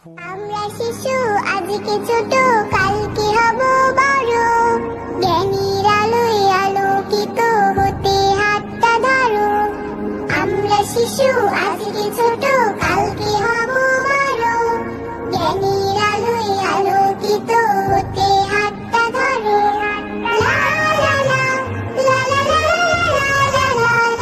আমরা শিশু আজকে ছোট কালকে হব বড় জ্ঞানীর আলোয় আলোকিত হতে হাতটা ধরো আমরা শিশু আজকে ছোট কালকে হব বড় জ্ঞানীর আলোয় আলোকিত হতে হাতটা ধরো লা লা লা লা লা লা লা লা লা লা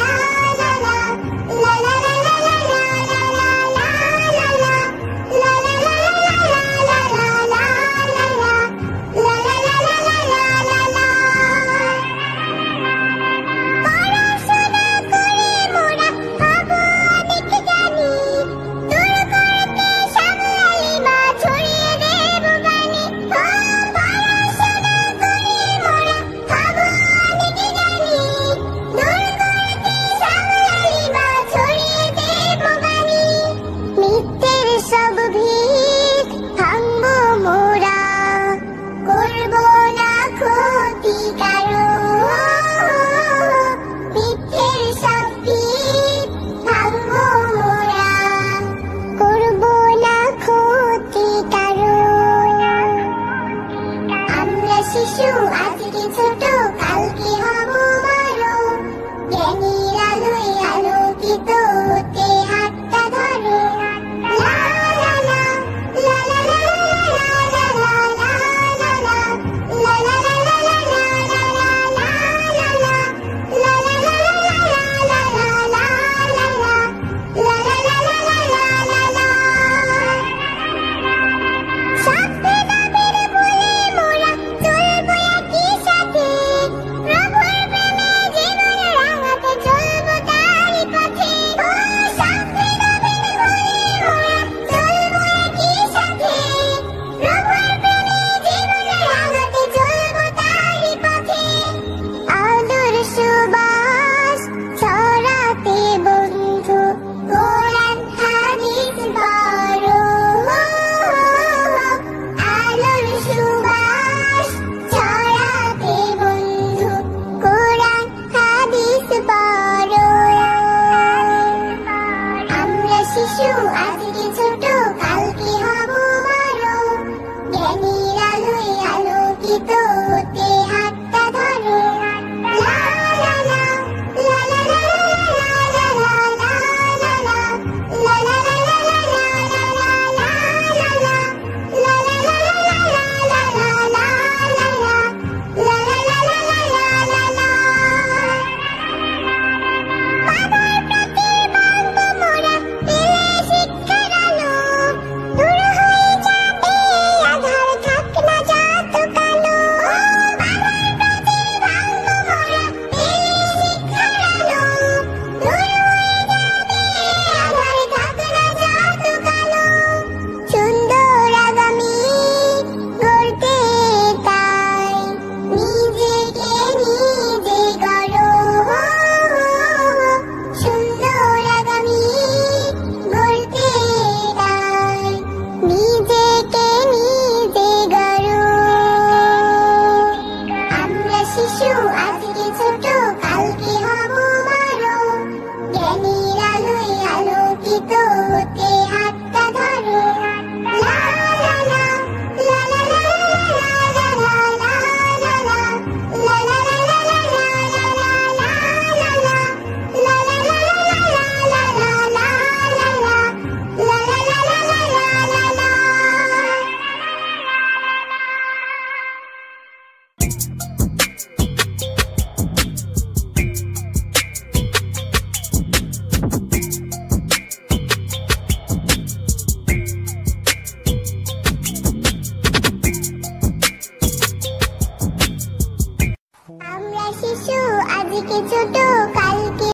শিশু আজকে ছোট কালকে হব বড় জ্ঞানীর আলোয় আলোকিত হতে হাতটা ধরো লা লা লা লা লা লা লা লা লা লা শিশু আজকে ছোট কালকে হব বড় জ্ঞানীর আলোয় আলোকিত হতে হাতটা ধরো লা লা লা লা লা লা লা লা লা শিশু আজকে ছোট কালকে হব বড় জ্ঞানীর আলোয় আলোকিত হতে হাতটা ধরো লা লা লা লা লা লা লা লা লা আমরা শিশু আজকে ছোট